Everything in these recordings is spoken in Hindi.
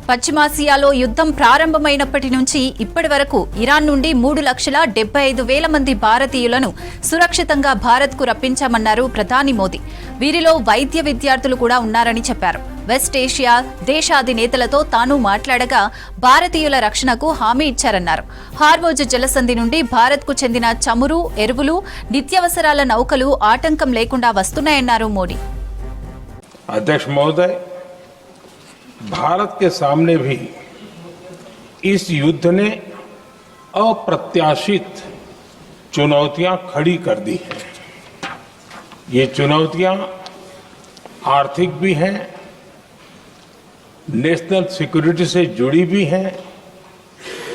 పశ్చిమాసియాలో యుద్ధం ప్రారంభమైనప్పటి నుంచి ఇప్పటి వరకు ఇరాన్ నుండి 3,75,000 మంది భారతీయులను సురక్షితంగా భారత్కు రప్పించామన్నారు ప్రధాని మోదీ. వీరిలో వైద్య విద్యార్థులు కూడా ఉన్నారని చెప్పారు. వెస్ట్ ఏషియా దేశాధినేతలతో తాను మాట్లాడగా భారతీయుల రక్షణకు హామీ ఇచ్చారన్నారు. హార్మోజ్ జలసంధి నుండి భారత్కు చెందిన చమురు, ఎరువులు, నిత్యావసరాల నౌకలు ఆటంకం లేకుండా వస్తున్నాయన్నారు మోడీ. अध्यक्ष महोदय, भारत के सामने भी इस युद्ध ने अप्रत्याशित चुनौतियां खड़ी कर दी हैं। ये चुनौतियां आर्थिक भी हैं, नेशनल सिक्योरिटी से जुड़ी भी हैं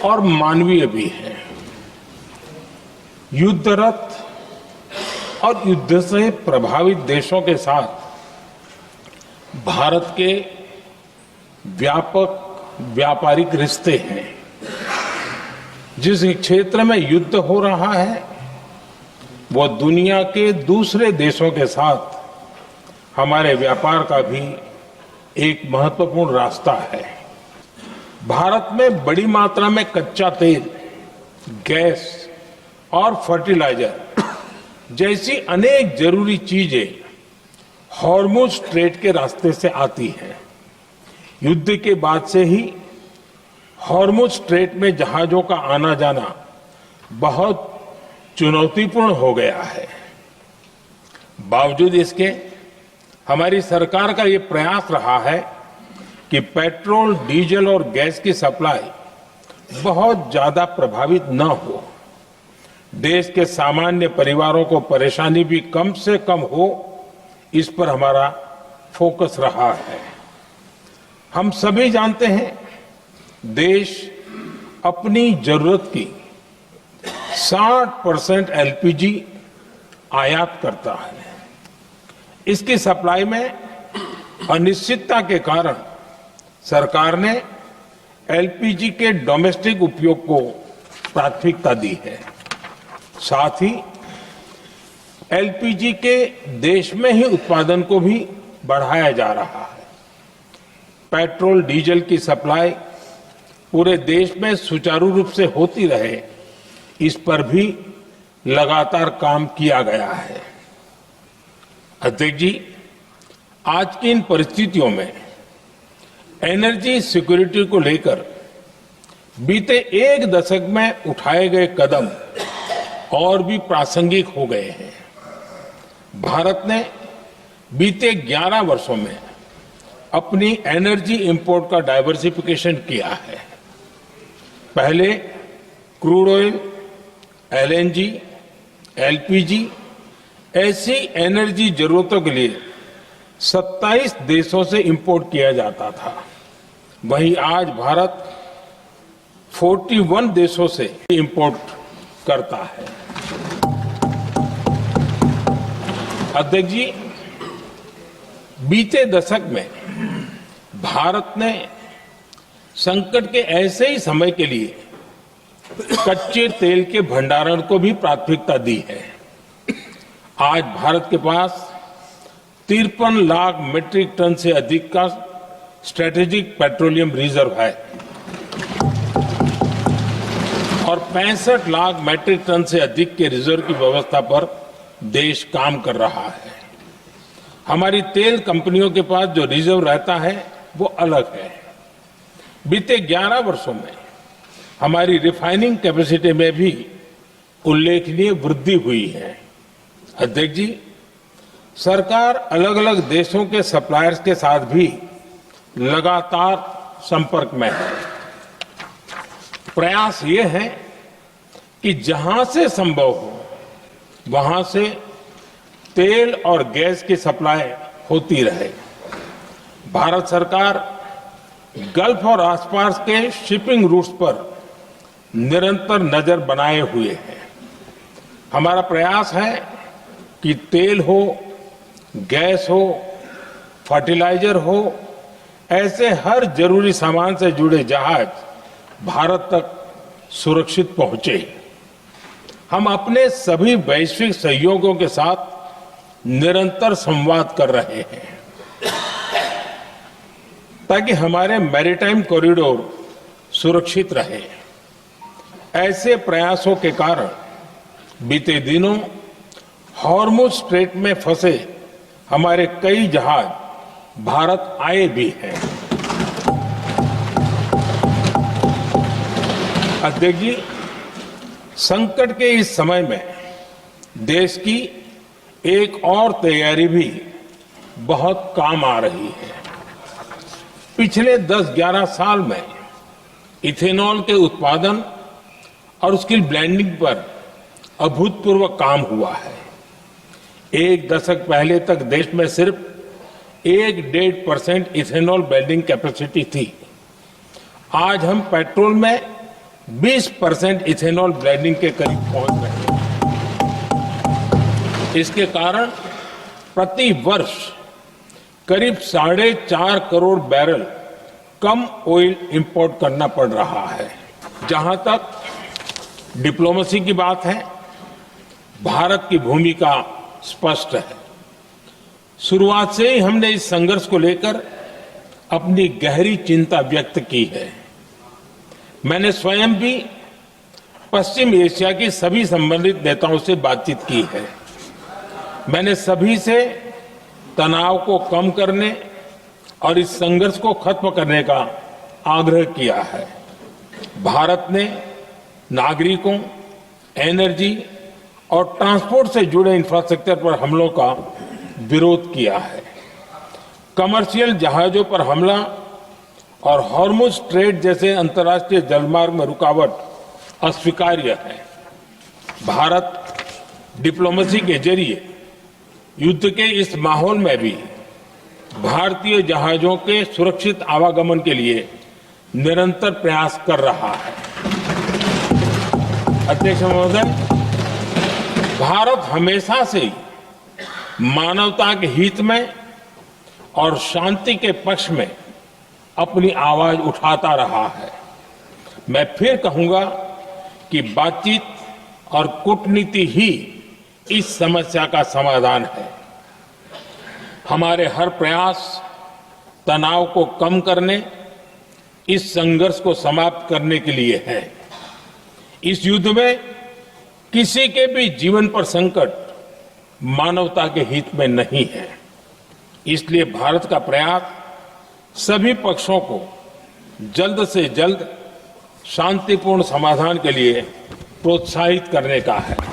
और मानवीय भी हैं। युद्धरत और युद्ध से प्रभावित देशों के साथ भारत के व्यापक व्यापारिक रिश्ते हैं। जिस क्षेत्र में युद्ध हो रहा है वो दुनिया के दूसरे देशों के साथ हमारे व्यापार का भी एक महत्वपूर्ण रास्ता है। भारत में बड़ी मात्रा में कच्चा तेल, गैस और फर्टिलाइजर जैसी अनेक जरूरी चीजें हॉर्मुज स्ट्रेट के रास्ते से आती है। युद्ध के बाद से ही हॉर्मुज स्ट्रेट में जहाजों का आना जाना बहुत चुनौतीपूर्ण हो गया है। बावजूद इसके हमारी सरकार का ये प्रयास रहा है कि पेट्रोल, डीजल और गैस की सप्लाई बहुत ज्यादा प्रभावित न हो, देश के सामान्य परिवारों को परेशानी भी कम से कम हो, इस पर हमारा फोकस रहा है। हम सभी जानते हैं देश अपनी जरूरत की 60% एलपीजी आयात करता है। इसकी सप्लाई में अनिश्चितता के कारण सरकार ने एलपीजी के डोमेस्टिक उपयोग को प्राथमिकता दी है। साथ ही एलपीजी के देश में ही उत्पादन को भी बढ़ाया जा रहा है। पेट्रोल, डीजल की सप्लाई पूरे देश में सुचारू रूप से होती रहे, इस पर भी लगातार काम किया गया है। अध्यक्ष जी, आज की इन परिस्थितियों में एनर्जी सिक्योरिटी को लेकर बीते एक दशक में उठाए गए कदम और भी प्रासंगिक हो गए हैं। भारत ने बीते 11 वर्षों में अपनी एनर्जी इंपोर्ट का डाइवर्सिफिकेशन किया है। पहले क्रूड ऑयल, एलएनजी, एलपीजी ऐसी एनर्जी जरूरतों के लिए 27 देशों से इंपोर्ट किया जाता था। वहीं आज भारत 41 देशों से इंपोर्ट करता है। अध्यक्ष जी, बीते दशक में भारत ने संकट के ऐसे ही समय के लिए कच्चे तेल के भंडारण को भी प्राथमिकता दी है। आज भारत के पास 53 लाख मीट्रिक टन से अधिक का स्ट्रेटेजिक पेट्रोलियम रिजर्व है और 65 लाख मीट्रिक टन से अधिक के रिजर्व की व्यवस्था पर देश काम कर रहा है। हमारी तेल कंपनियों के पास जो रिजर्व रहता है वो अलग है। बीते 11 वर्षों में हमारी रिफाइनिंग कैपेसिटी में भी उल्लेखनीय वृद्धि हुई है। अध्यक्ष जी, सरकार अलग अलग देशों के सप्लायर्स के साथ भी लगातार संपर्क में है। प्रयास ये है कि जहां से संभव हो वहां से तेल और गैस की सप्लाई होती रहे। भारत सरकार गल्फ और आसपास के शिपिंग रूट्स पर निरंतर नजर बनाए हुए है। हमारा प्रयास है कि तेल हो, गैस हो, फर्टिलाइजर हो, ऐसे हर जरूरी सामान से जुड़े जहाज भारत तक सुरक्षित पहुंचे। हम अपने सभी वैश्विक सहयोगियों के साथ निरंतर संवाद कर रहे हैं ताकि हमारे मैरीटाइम कॉरिडोर सुरक्षित रहे। ऐसे प्रयासों के कारण बीते दिनों हॉर्मुज स्ट्रेट में फंसे हमारे कई जहाज भारत आए भी हैं। अध्यक्ष जी, संकट के इस समय में देश की एक और तैयारी भी बहुत काम आ रही है। पिछले 10-11 साल में इथेनॉल के उत्पादन और उसकी ब्लेंडिंग पर अभूतपूर्व काम हुआ है। एक दशक पहले तक देश में सिर्फ 1-1.5% इथेनॉल ब्लेंडिंग कैपेसिटी थी। आज हम पेट्रोल में 20% इथेनॉल ब्लेंडिंग के करीब पहुंच रहे हैं। इसके कारण प्रति वर्ष करीब 4.5 करोड़ बैरल कम ऑयल इंपोर्ट करना पड़ रहा है। जहां तक डिप्लोमेसी की बात है, भारत की भूमिका स्पष्ट है। शुरुआत से ही हमने इस संघर्ष को लेकर अपनी गहरी चिंता व्यक्त की है। मैंने स्वयं भी पश्चिम एशिया की सभी संबंधित नेताओं से बातचीत की है। मैंने सभी से तनाव को कम करने और इस संघर्ष को खत्म करने का आग्रह किया है। भारत ने नागरिकों, एनर्जी और ट्रांसपोर्ट से जुड़े इंफ्रास्ट्रक्चर पर हमलों का विरोध किया है। कमर्शियल जहाजों पर हमला और हॉर्मुज स्ट्रेट जैसे अंतर्राष्ट्रीय जलमार्ग में रुकावट अस्वीकार्य है। भारत डिप्लोमेसी के जरिए युद्ध के इस माहौल में भी भारतीय जहाजों के सुरक्षित आवागमन के लिए निरंतर प्रयास कर रहा है। अध्यक्ष महोदय, भारत हमेशा से ही मानवता के हित में और शांति के पक्ष में अपनी आवाज उठाता रहा है। मैं फिर कहूंगा कि बातचीत और कूटनीति ही इस समस्या का समाधान है। हमारे हर प्रयास तनाव को कम करने, इस संघर्ष को समाप्त करने के लिए है। इस युद्ध में किसी के भी जीवन पर संकट मानवता के हित में नहीं है। इसलिए भारत का प्रयास सभी पक्षों को जल्द से जल्द शांतिपूर्ण समाधान के लिए प्रोत्साहित करने का है।